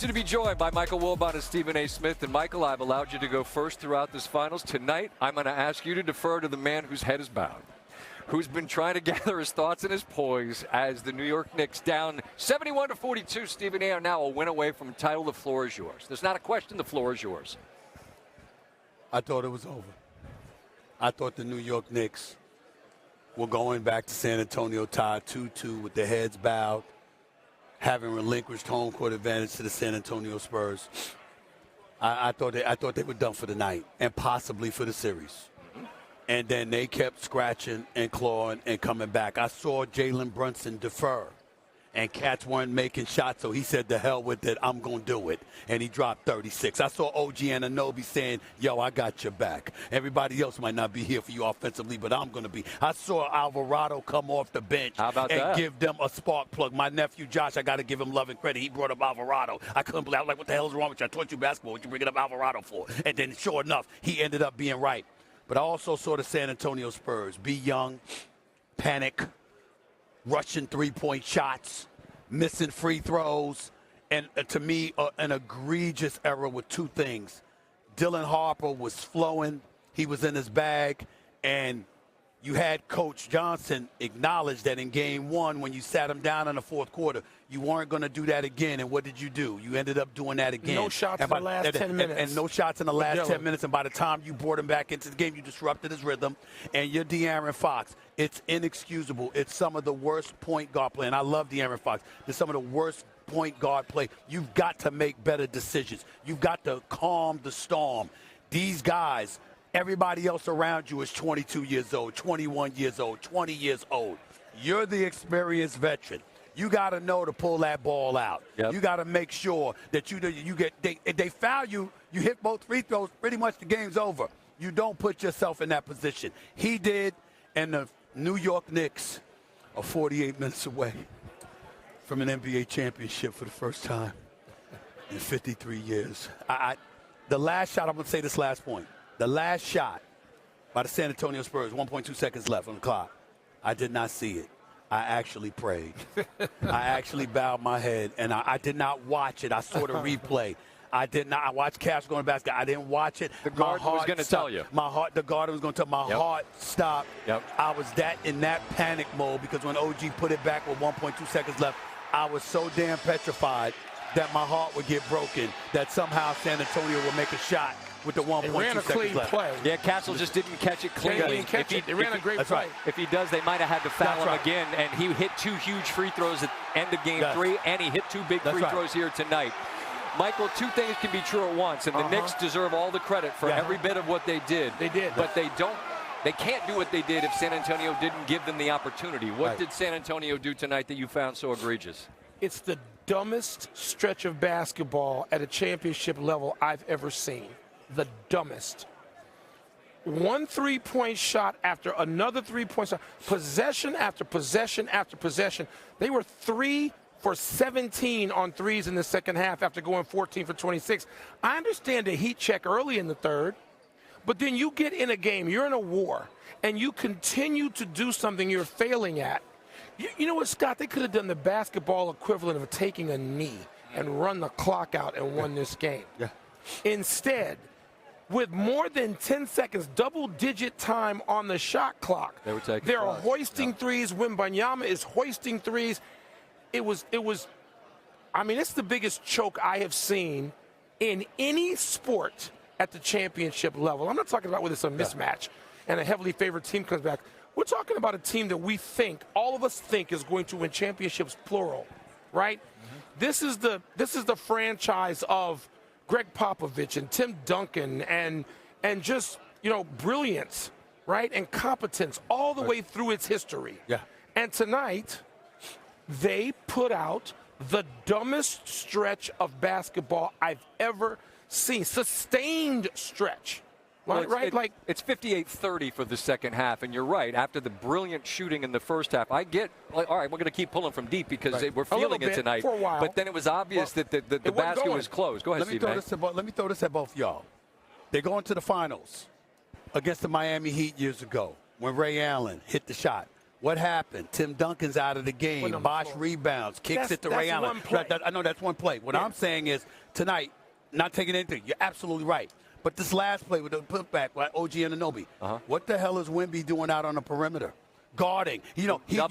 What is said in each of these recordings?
Pleasure to be joined by Michael Wilbon and Stephen A. Smith. And Michael, I've allowed you to go first throughout this finals. Tonight, I'm going to ask you to defer to the man whose head is bowed, who's been trying to gather his thoughts and his poise as the New York Knicks down 71-42. Stephen A. are now a win away from the title. The floor is yours. There's not a question. The floor is yours. I thought it was over. I thought the New York Knicks were going back to San Antonio tied 2-2 with their heads bowed, having relinquished home court advantage to the San Antonio Spurs. I thought they were done for the night and possibly for the series. And then they kept scratching and clawing and coming back. I saw Jalen Brunson defer, and cats weren't making shots, so he said, "The hell with it, I'm going to do it." And he dropped 36. I saw OG Anunoby saying, "Yo, I got your back. Everybody else might not be here for you offensively, but I'm going to be." I saw Alvarado come off the bench and give them a spark plug. My nephew Josh, I got to give him love and credit. He brought up Alvarado. I couldn't believe, I was like, what the hell is wrong with you? I taught you basketball. What you bringing up Alvarado for? And then sure enough, he ended up being right. But I also saw the San Antonio Spurs be young, panic, rushing three-point shots, missing free throws, and to me, an egregious error with two things. Dylan Harper was flowing. He was in his bag. And you had Coach Johnson acknowledge that in game one, when you sat him down in the fourth quarter, you weren't going to do that again. And what did you do? You ended up doing that again. No shots in the last 10 minutes. And no shots in the last 10 minutes. And by the time you brought him back into the game, you disrupted his rhythm. And you're De'Aaron Fox. It's inexcusable. It's some of the worst point guard play. And I love De'Aaron Fox. It's some of the worst point guard play. You've got to make better decisions. You've got to calm the storm. These guys, everybody else around you is 22 years old, 21 years old, 20 years old. You're the experienced veteran. You got to know to pull that ball out. Yep. You got to make sure that you get they foul you, you hit both free throws, pretty much the game's over. You don't put yourself in that position. He did, and the New York Knicks are 48 minutes away from an NBA championship for the first time in 53 years. The last shot, I'm going to say this last point. The last shot by the San Antonio Spurs, 1.2 seconds left on the clock. I did not see it. I actually prayed. I actually bowed my head, and I did not watch it. I saw the replay. I did not. I watched Cash go to basket. I didn't watch it. The guard was going to tell you. The guard was going to tell my heart stopped. Yep. I was in that panic mode because when OG put it back with 1.2 seconds left, I was so damn petrified that my heart would get broken, that somehow San Antonio would make a shot with the 1.2 seconds left. Play. Yeah, Castle just didn't catch it cleanly. They ran a great play. Right. If he does, they might have had to foul him again. And he hit two huge free throws at the end of game three, and he hit two big free throws here tonight. Michael, two things can be true at once, and the Knicks deserve all the credit for every bit of what they did. They did. But they can't do what they did if San Antonio didn't give them the opportunity. What did San Antonio do tonight that you found so egregious? It's the dumbest stretch of basketball at a championship level I've ever seen. The dumbest. One three-point shot after another three-point shot. Possession after possession after possession. They were 3 for 17 on threes in the second half after going 14 for 26. I understand the heat check early in the third, but then you get in a game, you're in a war, and you continue to do something you're failing at. You know what, Scott? They could have done the basketball equivalent of taking a knee and run the clock out and won this game. Yeah. Instead, with more than 10 seconds, double-digit time on the shot clock, they're hoisting threes. Wembanyama is hoisting threes. It was. I mean, it's the biggest choke I have seen in any sport at the championship level. I'm not talking about when it's a mismatch and a heavily favored team comes back. We're talking about a team that we think, all of us think, is going to win championships, plural, right? This is the franchise of Greg Popovich and Tim Duncan and just, brilliance, right, and competence all the way through its history. Yeah. And tonight, they put out the dumbest stretch of basketball I've ever seen. Sustained stretch. Well, it's 58-30 for the second half, and you're right. After the brilliant shooting in the first half, I get, all right, we're going to keep pulling from deep because we're feeling it tonight. For a while. But then it was obvious that the basket was closed. Go ahead, Steve. Let me throw this at both y'all. They go into the finals against the Miami Heat years ago when Ray Allen hit the shot. What happened? Tim Duncan's out of the game. Bosch rebounds, kicks it to Ray Allen. I know that's one play. What I'm saying is tonight, not taking anything. You're absolutely right. But this last play with the putback by OG Anunoby, what the hell is Wemby doing out on the perimeter? Guarding. You know, you got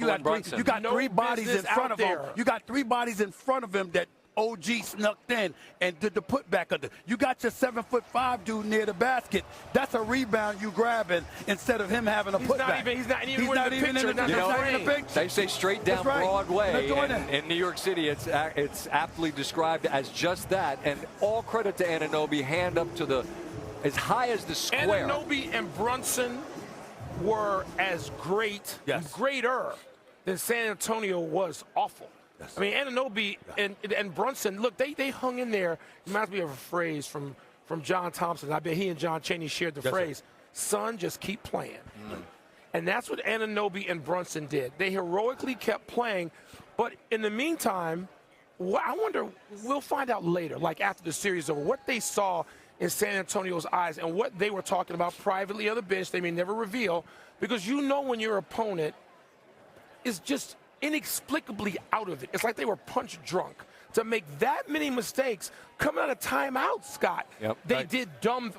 three bodies in front of him. You got three bodies in front of him that OG snuck in and did the putback under. You got your 7'5" dude near the basket. That's a rebound you grabbing instead of him having a putback. He's not even in the picture. They say straight down Broadway in New York City. It's aptly described as just that. And all credit to Anunoby, hand up to as high as the square. Anunoby and Brunson were as greater than San Antonio was awful. Yes. I mean, Anunoby and Brunson, look, they hung in there. It reminds me of a phrase from John Thompson. I bet he and John Chaney shared the phrase, son, just keep playing. And that's what Anunoby and Brunson did. They heroically kept playing. But in the meantime, I wonder, we'll find out later, like after the series over, what they saw in San Antonio's eyes and what they were talking about privately on the bench. They may never reveal, because you know when your opponent is just inexplicably out of it. It's like they were punch drunk to make that many mistakes coming out of timeout, Scott. They did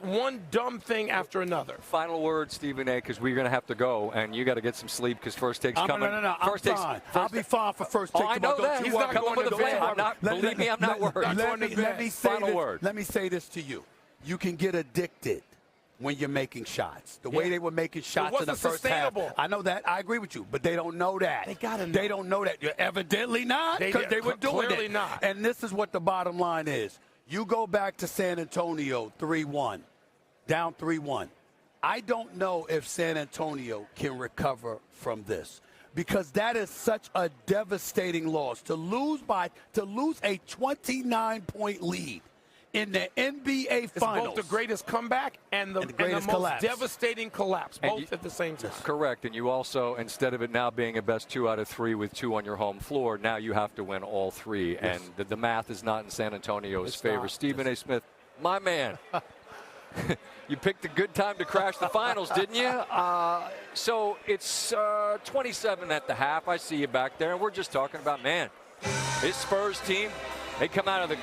one dumb thing after another. Final word, Stephen A., because we're going to have to go, and you got to get some sleep because First Take's coming. No, I'm fine. I'll be fine for First Take. I know that. He's not coming with a fan. Believe me, I'm not worried. Let me say this to you. You can get addicted when you're making shots. The way they were making shots in the first half. I know that. I agree with you. But they don't know that. They don't know that. You're evidently not, because they were doing it. Not. And this is what the bottom line is. You go back to San Antonio 3-1, down 3-1. I don't know if San Antonio can recover from this, because that is such a devastating loss. To lose a 29-point lead in the NBA Finals. It's both the greatest comeback and the most devastating collapse, both at the same time. Correct. And you also, instead of it now being a best 2 out of 3 with 2 on your home floor, now you have to win all 3. Yes. And the math is not in San Antonio's favor. Stephen A. Smith, my man. You picked a good time to crash the finals, didn't you? So it's 27 at the half. I see you back there. And we're just talking about, man, this Spurs team, they come out of the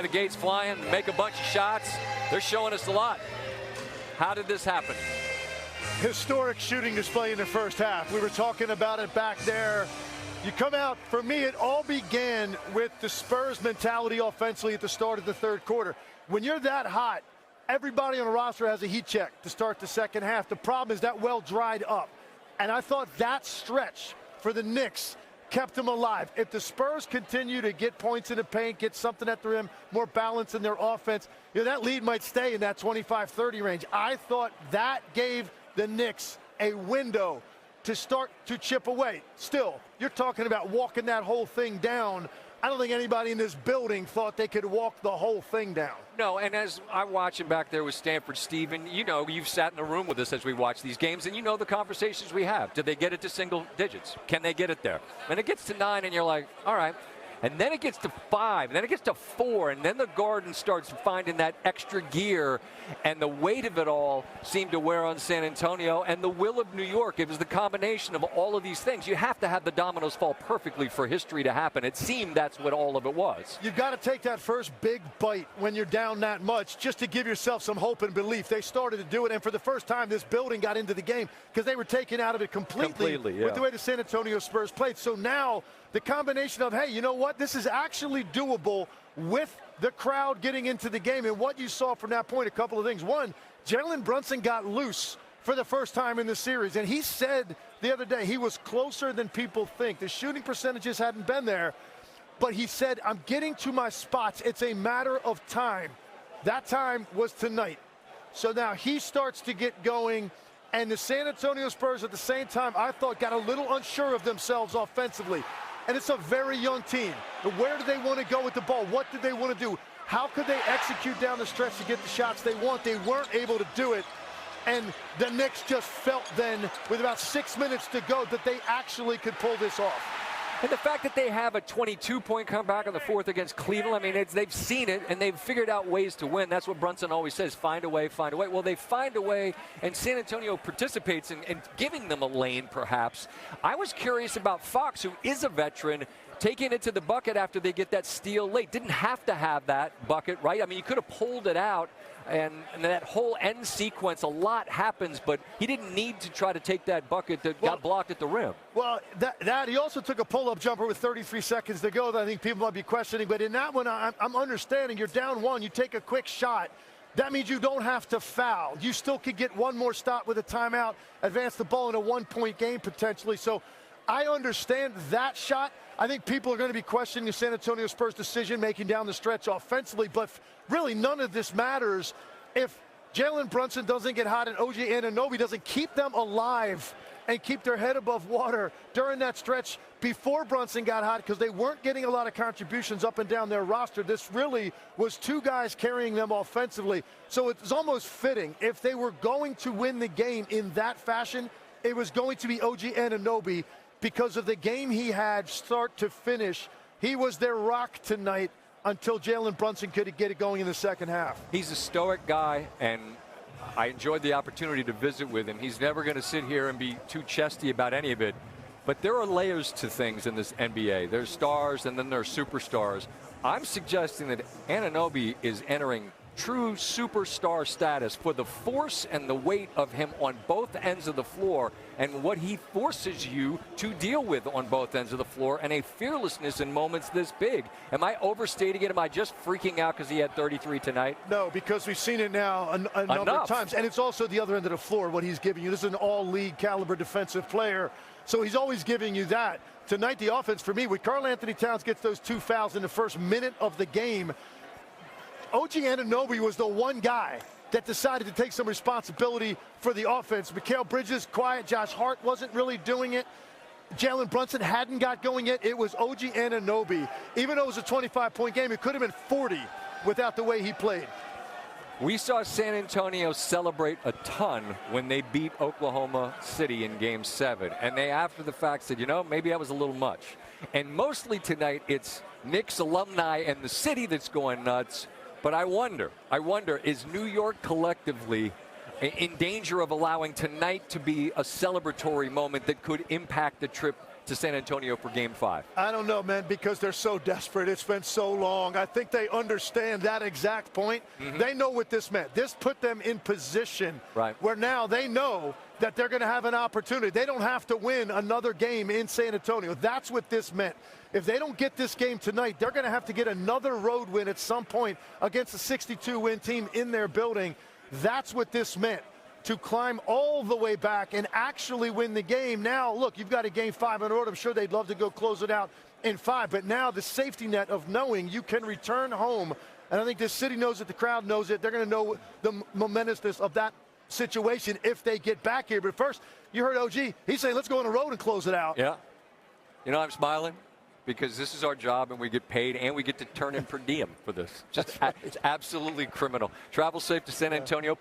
gates flying, make a bunch of shots. They're showing us a lot. How did this happen? Historic shooting display in the first half. We were talking about it back there. You come out, for me, it all began with the Spurs mentality offensively at the start of the third quarter. When you're that hot, everybody on the roster has a heat check to start the second half. The problem is that well dried up. And I thought that stretch for the Knicks kept them alive. If the Spurs continue to get points in the paint, get something at the rim, more balance in their offense, that lead might stay in that 25-30 range. I thought that gave the Knicks a window to start to chip away. Still, you're talking about walking that whole thing down. I don't think anybody in this building thought they could walk the whole thing down. No, and as I'm watching back there with Stanford, Stephen, you've sat in the room with us as we watch these games, and you know the conversations we have. Do they get it to single digits? Can they get it there? And it gets to 9, and you're like, all right. And then it gets to 5, and then it gets to 4, and then the Garden starts finding that extra gear, and the weight of it all seemed to wear on San Antonio, and the will of New York. It was the combination of all of these things. You have to have the dominoes fall perfectly for history to happen. It seemed that's what all of it was. You've got to take that first big bite when you're down that much just to give yourself some hope and belief. They started to do it, and for the first time, this building got into the game because they were taken out of it completely with the way the San Antonio Spurs played. So now the combination of, hey, you know what? This is actually doable with the crowd getting into the game. And what you saw from that point, a couple of things. One, Jalen Brunson got loose for the first time in the series. And he said the other day he was closer than people think. The shooting percentages hadn't been there. But he said, I'm getting to my spots. It's a matter of time. That time was tonight. So now he starts to get going. And the San Antonio Spurs at the same time, I thought, got a little unsure of themselves offensively. And it's a very young team. Where do they want to go with the ball? What did they want to do? How could they execute down the stretch to get the shots they want? They weren't able to do it. And the Knicks just felt then, with about 6 minutes to go, that they actually could pull this off. And the fact that they have a 22-point comeback on the fourth against Cleveland, I mean, they've seen it, and they've figured out ways to win. That's what Brunson always says, find a way, find a way. Well, they find a way, and San Antonio participates in giving them a lane, perhaps. I was curious about Fox, who is a veteran, taking it to the bucket after they get that steal late. Didn't have to have that bucket, right? I mean, you could have pulled it out. And that whole end sequence, a lot happens, but he didn't need to try to take that bucket that got blocked at the rim. Well, he also took a pull-up jumper with 33 seconds to go that I think people might be questioning. But in that one, I'm understanding you're down one. You take a quick shot. That means you don't have to foul. You still could get one more stop with a timeout, advance the ball in a one-point game potentially. So I understand that shot. I think people are going to be questioning the San Antonio Spurs decision-making down the stretch offensively, but really none of this matters if Jalen Brunson doesn't get hot and OG Anunoby doesn't keep them alive and keep their head above water during that stretch before Brunson got hot, because they weren't getting a lot of contributions up and down their roster. This really was two guys carrying them offensively. So it's almost fitting. If they were going to win the game in that fashion, it was going to be OG Anunoby, because of the game he had start to finish. He was their rock tonight until Jalen Brunson could get it going in the second half. He's a stoic guy, and I enjoyed the opportunity to visit with him. He's never going to sit here and be too chesty about any of it. But there are layers to things in this NBA. There's stars, and then there's superstars. I'm suggesting that Anunoby is entering true superstar status for the force and the weight of him on both ends of the floor and what he forces you to deal with on both ends of the floor, and a fearlessness in moments this big. Am I overstating it? Am I just freaking out because he had 33 tonight? No, because we've seen it now a number of times. And it's also the other end of the floor, what he's giving you. This is an all-league caliber defensive player, so he's always giving you that. Tonight, the offense for me, when Karl Anthony Towns gets those 2 fouls in the first minute of the game, OG Anunoby was the one guy that decided to take some responsibility for the offense. Mikal Bridges, quiet. Josh Hart wasn't really doing it. Jalen Brunson hadn't got going yet. It was OG Anunoby. Even though it was a 25-point game, it could have been 40 without the way he played. We saw San Antonio celebrate a ton when they beat Oklahoma City in Game 7. And they, after the fact, said, you know, maybe that was a little much. And mostly tonight, it's Knicks alumni and the city that's going nuts. But I wonder, is New York collectively in danger of allowing tonight to be a celebratory moment that could impact the trip to San Antonio for Game 5? I don't know, man, because they're so desperate. It's been so long. I think they understand that exact point. They know what this meant. This put them in position where now they know that they're going to have an opportunity. They don't have to win another game in San Antonio. That's what this meant. If they don't get this game tonight, they're going to have to get another road win at some point against a 62-win team in their building. That's what this meant, to climb all the way back and actually win the game. Now, look, you've got a Game 5 on the road. I'm sure they'd love to go close it out in 5. But now the safety net of knowing you can return home, and I think this city knows it, the crowd knows it. They're going to know the momentousness of that situation if they get back here. But first, you heard OG. He's saying, let's go on the road and close it out. Yeah. You know, I'm smiling because this is our job, and we get paid, and we get to turn in per diem for this. Just It's absolutely criminal. Travel safe to San Antonio.